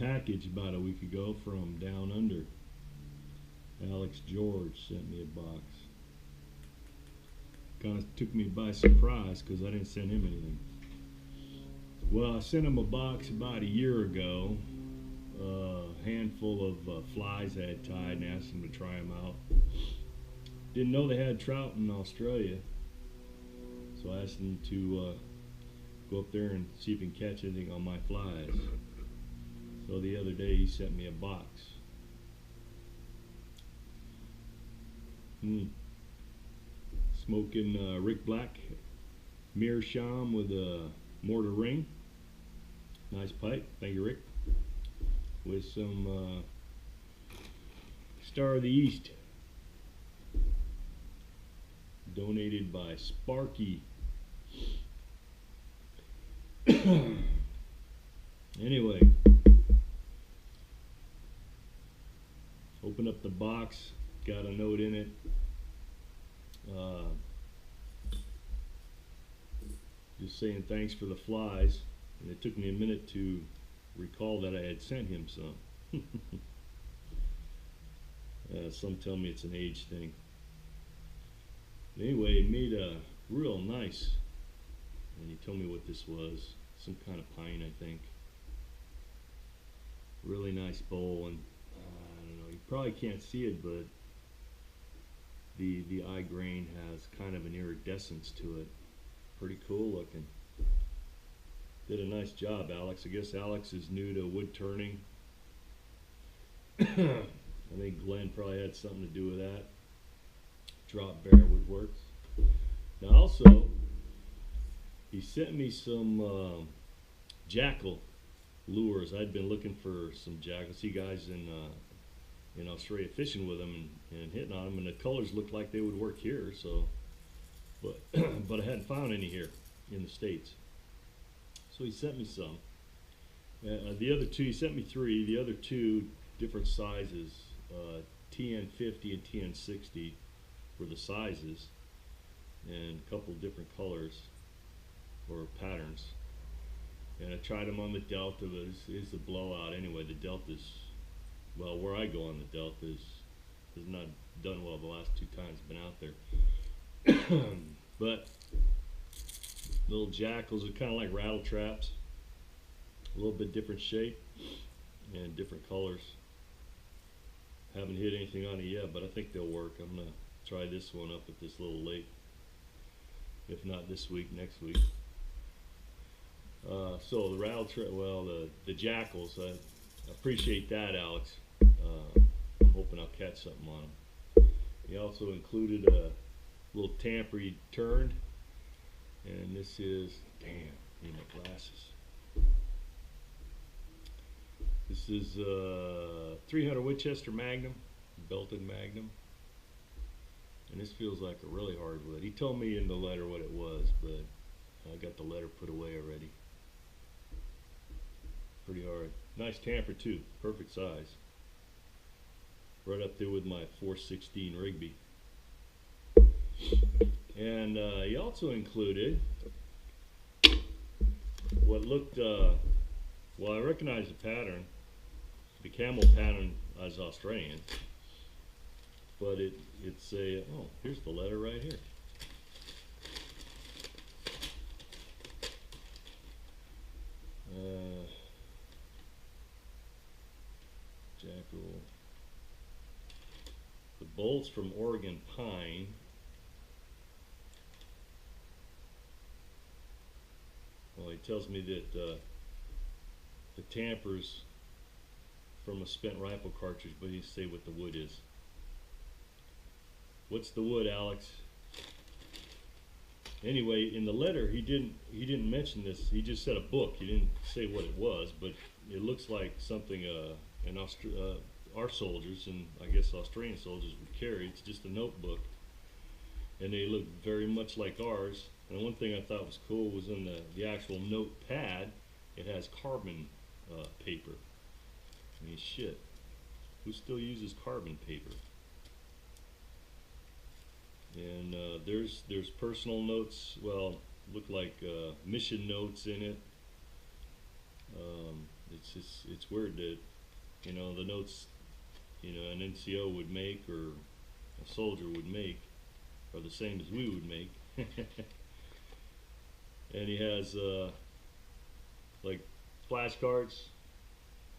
package about a week ago from Down Under. Alex George sent me a box. Kind of took me by surprise because I didn't send him anything. Well, I sent him a box about a year ago. A handful of flies I had tied and asked him to try them out. Didn't know they had trout in Australia, so I asked him to go up there and see if he can catch anything on my flies. So the other day he sent me a box. Smoking Rick Black Meerschaum with a mortar ring. Nice pipe, thank you, Rick. With some Star of the East, donated by Sparky. Anyway, open up the box, got a note in it. Just saying thanks for the flies, and it took me a minute to recall that I had sent him some. Some tell me it's an age thing. Anyway, he made a real nice, and he told me what this was, some kind of pine, I think. Really nice bowl, and I don't know, you probably can't see it, but the eye grain has kind of an iridescence to it. Pretty cool looking. Did a nice job, Alex. I guess Alex is new to wood turning. I think Glenn probably had something to do with that. Drop Bear Woodworks. Now also, he sent me some jackal lures. I'd been looking for some jackals. See guys in Australia fishing with them and hitting on them, and the colors looked like they would work here. So, but but I hadn't found any here in the States. So he sent me some. The other two, he sent me three. The other two different sizes, TN50 and TN60 were the sizes, and a couple different colors or patterns. And I tried them on the Delta, but it's a blowout anyway. The Delta's, well, where I go on the Delta has not done well the last two times I've been out there. But little jackals are kind of like rattle traps, a little bit different shape and different colors. Haven't hit anything on it yet, but I think they'll work. I'm gonna try this one up at this little lake. If not this week, next week. So the rattle trap, well, the jackals, I appreciate that, Alex. I'm hoping I'll catch something on them. He also included a little tamper he turned, and this is, damn, I need my glasses. This is 300 Winchester Magnum, belted Magnum, and this feels like a really hard wood. He told me in the letter what it was, but I got the letter put away already. Pretty hard. Nice tamper too, perfect size. Right up there with my 416 Rigby. And he also included what looked, well, I recognize the pattern. The camel pattern is Australian, but it's a, oh, here's the letter right here. Jackal. The bolts from Oregon Pine. Well, he tells me that the tampers from a spent rifle cartridge, but he say what the wood is. What's the wood, Alex? Anyway, in the letter he didn't mention this. He just said a book. He didn't say what it was, but it looks like something our soldiers, and I guess Australian soldiers, would carry. It's just a notebook, and they look very much like ours. And one thing I thought was cool was in the actual notepad, it has carbon paper. I mean, shit, who still uses carbon paper? And there's personal notes. Well, look like mission notes in it. it's weird that, you know, the notes, you know, an NCO would make or a soldier would make are the same as we would make. And he has like flashcards,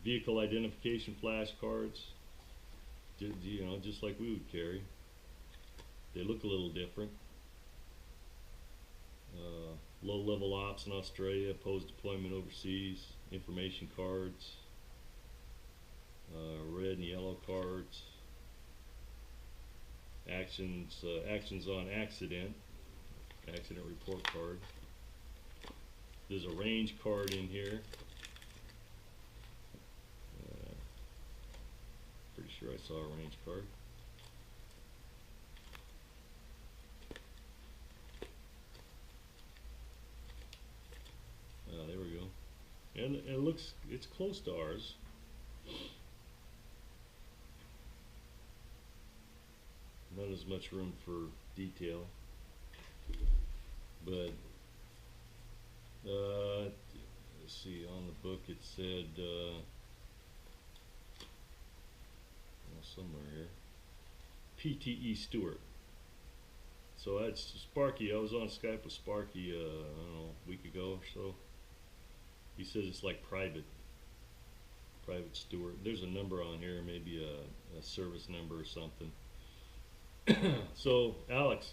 vehicle identification flashcards, you know, just like we would carry. They look a little different. Low-level ops in Australia, post deployment overseas, information cards, red and yellow cards, actions on accident report card. There's a range card in here. Pretty sure I saw a range card. There we go. And it looks, it's close to ours. Not as much room for detail, but let's see, on the book it said somewhere here, PTE Stewart. So that's Sparky. I was on Skype with Sparky I don't know, a week ago or so. He says it's like private steward. There's a number on here, maybe a service number or something. So Alex,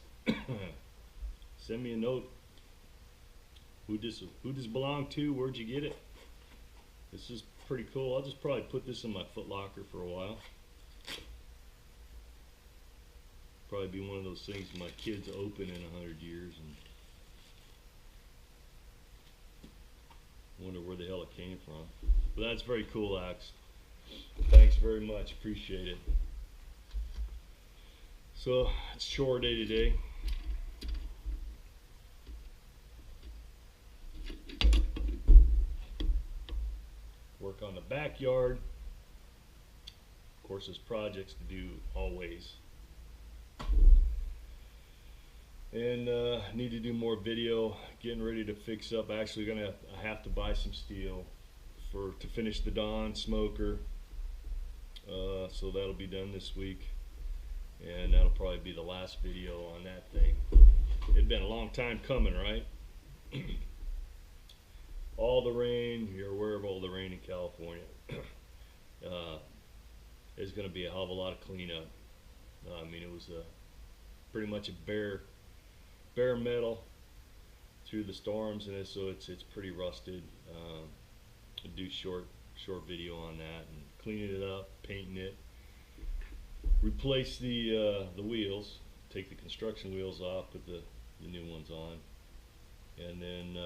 send me a note. Who does belong to? Where'd you get it? This is pretty cool. I'll just probably put this in my foot locker for a while. Probably be one of those things my kids open in 100 years and wonder where the hell it came from. But that's very cool, Axe. Thanks very much. Appreciate it. So it's chore day today. Work on the backyard. Of course, there's projects to do always. And need to do more video, getting ready to fix up. Actually I have to buy some steel to finish the Dawn smoker, so that'll be done this week, and that'll probably be the last video on that thing. It'd been a long time coming, right? All the rain, you're aware of all the rain in California. There's going to be a hell of a lot of cleanup. I mean, it was pretty much a bare metal through the storms, and so it's pretty rusted. I'll do short video on that and cleaning it up, painting it, replace the wheels, take the construction wheels off, put the new ones on, and then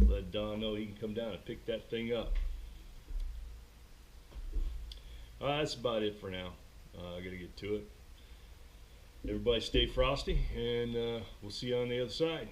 let Don know he can come down and pick that thing up. That's about it for now. I gotta get to it. Everybody stay frosty, and we'll see you on the other side.